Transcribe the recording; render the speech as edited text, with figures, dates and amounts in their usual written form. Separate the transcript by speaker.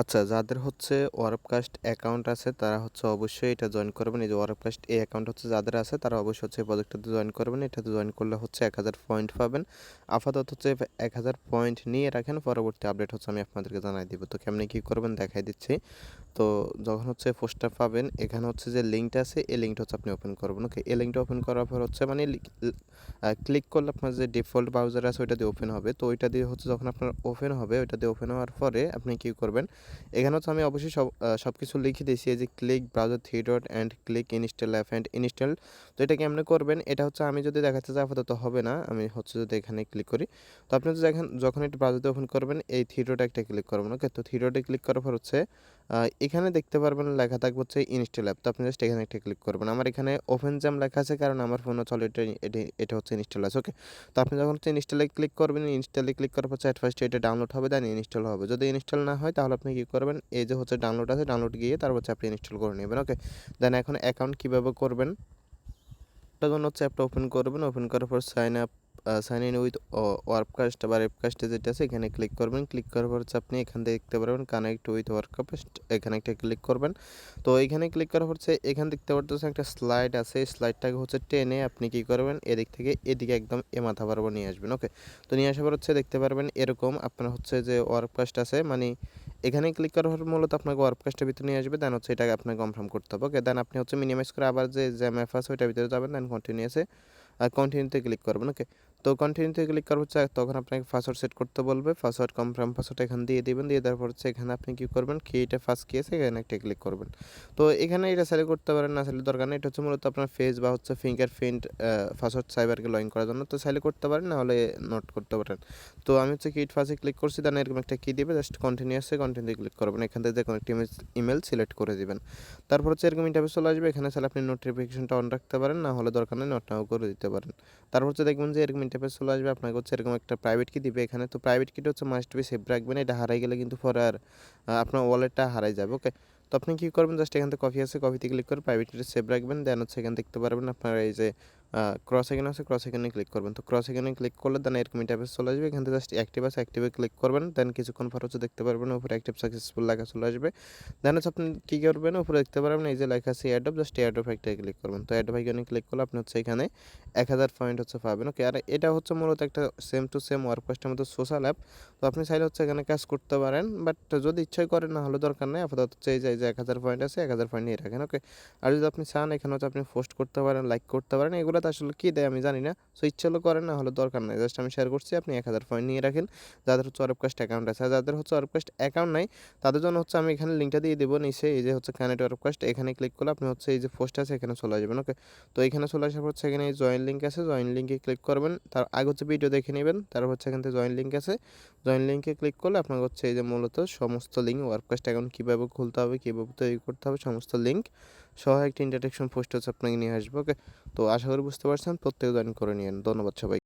Speaker 1: আচ্ছা, যাদের হচ্ছে ওয়ারপকাস্ট অ্যাকাউন্ট আছে তারা হচ্ছে অবশ্যই এটা জয়েন করবেন। এই যে ওয়ারপকাস্ট এই অ্যাকাউন্ট হচ্ছে যাদের আছে তারা অবশ্যই হচ্ছে এই প্রজেক্টটাতে জয়েন করবেন। এটাতে জয়েন করলে হচ্ছে 1000 পয়েন্ট পাবেন। আপাতত হচ্ছে 1000 পয়েন্ট নিয়ে রাখেন। পরবর্তী আপডেট হচ্ছে আমি আপনাদেরকে জানাই দিব। তো কেমনে কি করবেন দেখাই দিচ্ছি। তো যখন হচ্ছে পোস্টটা পাবেন এখানে হচ্ছে যে লিঙ্কটা আছে এই লিঙ্কটা হচ্ছে আপনি ওপেন করবেন। ওকে, এই লিঙ্কটা ওপেন করার পর হচ্ছে মানে ক্লিক করলে আপনার যে ডিফল্ট ব্রাউজার আছে ওইটা দিয়ে ওপেন হবে। তো ওইটা দিয়ে হচ্ছে যখন আপনার ওপেন হবে ওইটা দিয়ে ওপেন হওয়ার পরে আপনি কী করবেন, এখানে হচ্ছে আমি অবশ্যই সব কিছু লিখে দিয়েছি। এই যে click browser three dot and click install app and install. তো এটা কেমনে করবেন, এটা হচ্ছে আমি যদি দেখাতে চাই আপাতত হবে না। আমি হচ্ছে যদি এখানে ক্লিক করি, তো আপনি যদি যখন এটা ব্রাউজারতে ওপেন করবেন এই থ্রি ডট একটা ক্লিক করবেন। ওকে, তো থ্রি ডটে ক্লিক করার পর হচ্ছে এখানে দেখতে পারবেন লেখা থাকবে হচ্ছে ইনস্টল অ্যাপ। তো আপনি জাস্ট এখানে একটা ক্লিক করবেন। আমার এখানে ওপেন জ্যাম লেখা আছে কারণ আমার ফোন হচ্ছে অলরেডি এটা হচ্ছে ইনস্টল আছে। ওকে, তো আপনি যখন হচ্ছে ইনস্টলে ক্লিক করবেন, ইনস্টলে ক্লিক করার পর অ্যাট ফার্স্ট এটা ডাউনলোড হবে, দেন ইনস্টল হবে। যদি ইনস্টল না হয় তাহলে আপনি কী করবেন, এই যে হচ্ছে ডাউনলোড আছে ডাউনলোড গিয়ে তারপর হচ্ছে আপনি ইনস্টল করে নেবেন। ওকে, দেন এখন অ্যাকাউন্ট কীভাবে করবেন, তার জন্য হচ্ছে অ্যাপটা ওপেন করবেন। ওপেন করার পর সাইন ইন উইথ ওয়ার্ককাস্ট বা রেপকাস্টে যেটা আছে এখানে ক্লিক করবেন। ক্লিক করার পর হচ্ছে আপনি এখান থেকে দেখতে পারবেন কানেক্ট উইথ ওয়ার্ককাস্ট, এখানে একটা ক্লিক করবেন। তো এখানে ক্লিক করার পর হচ্ছে এখানে দেখতে পারতেছেন একটা স্লাইড আছে, এই স্লাইডটাকে হচ্ছে টেনে আপনি কী করবেন এদিক থেকে এদিকে একদম এ মাথা বরাবর নিয়ে আসবেন। ওকে, তো নিয়ে আসার পর হচ্ছে দেখতে পারবেন এরকম আপনার হচ্ছে যে ওয়ার্ককাস্ট আছে, মানে এখানে ক্লিক করার পর মূলত আপনাকে ওয়ার্ককাস্টের ভিতরে নিয়ে আসবে। দেন হচ্ছে এটাকে আপনাকে কনফার্ম করতে হবে। ওকে, দেন আপনি হচ্ছে মিনিমাইজ করে আবার যে ম্যাপ আছে ওইটার ভিতরে যাবেন, দেন কন্টিনিউয়াসে কন্টিনিউতে ক্লিক করবেন। ওকে, তো কন্টিনিউতে ক্লিক করার হচ্ছে তখন আপনাকে পাসওয়ার্ড সেট করতে বলবে। পাসওয়ার্ড কনফার্ম পাসওয়ার্ড এখানে দিয়ে দিবেন। দিয়ে দেওয়ার পর হচ্ছে এখানে আপনি কী করবেন, ক্রিয়েট ফার্স্ট কি আছে এখানে একটা ক্লিক করবেন। তো এখানে এটা সিলেক্ট করতে পারেন, না সিলেক্ট দরকার নেই। এটা হচ্ছে মূলত আপনার ফেস বা হচ্ছে ফিঙ্গারপ্রিন্ট পাসওয়ার্ড সাইবারকে লগ ইন করার জন্য। তো সিলেক্ট করতে পারেন, না হলে নোট করতে পারেন। তো আমি হচ্ছে ক্রিয়েট ফার্স্টে ক্লিক করছি, দেন এরকম একটা কি দিবে, জাস্ট কন্টিনিউ ক্লিক করবেন। এখান থেকে যে কোনো একটা ইমেল সিলেক্ট করে দিবেন। তারপর হচ্ছে এরকম ইন্টারফেস চলে আসবে। এখানে চাইলে আপনি নোটিফিকেশনটা অন রাখতে পারেন, না হলে দরকার নেই নট নাও করে দিতে পারেন। তারপর হচ্ছে দেখবেন যে এরকম ইন্টারফেস চলে আসবে, আপনাকে হচ্ছে এরকম একটা প্রাইভেট কি দিবে এখানে। তো প্রাইভেট কিটা হচ্ছে মাস্ট বি সেভ রাখবেন, এটা হারাই গেলে কিন্তু পরে আর আপনার ওয়ালেটটা হারাই যাবে। ওকে, তো আপনি কী করবেন, জাস্ট এখান থেকে কপি আছে কপিতে ক্লিক করে প্রাইভেট কিটা সেভ রাখবেন। দেন হচ্ছে এখানে দেখতে পারবেন আপনার এই যে ক্রস আইকন আছে, ক্রস আইকনে ক্লিক করবেন। তো ক্রস আইকনে ক্লিক করলে দেন এরকম ইন্টারফেস চলে আসবে। এখান থেকে জাস্ট অ্যাক্টিভ আছে অ্যাক্টিভে ক্লিক করবেন। দেন কিছুক্ষণ পর হচ্ছে দেখতে পারবেন উপরে অ্যাক্টিভ সাকসেসফুল লেখা চলে আসবে। দেন হচ্ছে আপনি কী করবেন, উপরে দেখতে পারবেন এই যে লেখা আছে অ্যাডব, জাস্ট অ্যাডব একটা ক্লিক করবেন। তো অ্যাডব আইকনে ক্লিক করলে আপনি হচ্ছে এখানে 1000 পয়েন্ট হচ্ছে পাবেন। ওকে, আর এটা হচ্ছে মূলত একটা সেম টু সেম ওয়ার্ককাস্টের মতো সোশ্যাল অ্যাপ। তো আপনি চাইলে হচ্ছে এখানে কাজ করতে পারেন, বাট যদি ইচ্ছাই করেন না হলে দরকার নেই। আপাতত হচ্ছে এই যে 1000 পয়েন্ট আছে 1000 পয়েন্ট নিয়ে রাখেন। ওকে, আর যদি আপনি চান এখানে হচ্ছে আপনি পোস্ট করতে পারেন, লাইক করতে পারেন, এগুলো তো আসলে কী দেয় আমি জানি না। সো ইচ্ছে হলে করেন, না হলে দরকার নাই। জাস্ট আমি শেয়ার করছি, আপনি 1000 পয়েন্ট নিয়ে রাখেন যাদের হচ্ছে ওয়ার্ককাস্ট অ্যাকাউন্ট আছে। আর যাদের হচ্ছে ওয়ার্ককাস্ট অ্যাকাউন্ট নাই তাদের জন্য হচ্ছে আমি এখানে লিঙ্কটা দিয়ে দেবো নিচে, এই যে হচ্ছে কানেক্ট ওয়ার্ককাস্ট, এখানে ক্লিক করলে আপনি হচ্ছে এই যে পোস্ট আছে এখানে চলে আসবেন। ওকে, তো এখানে চলে আসার পর হচ্ছে এখানে এই জয়েন লিঙ্ক আছে, জয়েন লিঙ্কে ক্লিক করবেন। তার আগে হচ্ছে ভিডিও দেখে নেবেন, তারপর হচ্ছে এখান থেকে জয়েন লিঙ্ক আছে, জয়েন লিঙ্কে ক্লিক করলে আপনার হচ্ছে এই যে মূলত সমস্ত লিঙ্ক ওয়ার্ককাস্ট অ্যাকাউন্ট কীভাবে খুলতে হবে কীভাবে তৈরি করতে হবে সমস্ত লিঙ্ক সহ একটা ইন্ট্রোডাকশন পোস্ট হচ্ছে আপনাকে নিয়ে আসবে। ওকে, তো আশা করি বুঝতে পারছেন, প্রত্যেকে জয়েন করে নিন। ধন্যবাদ সবাই।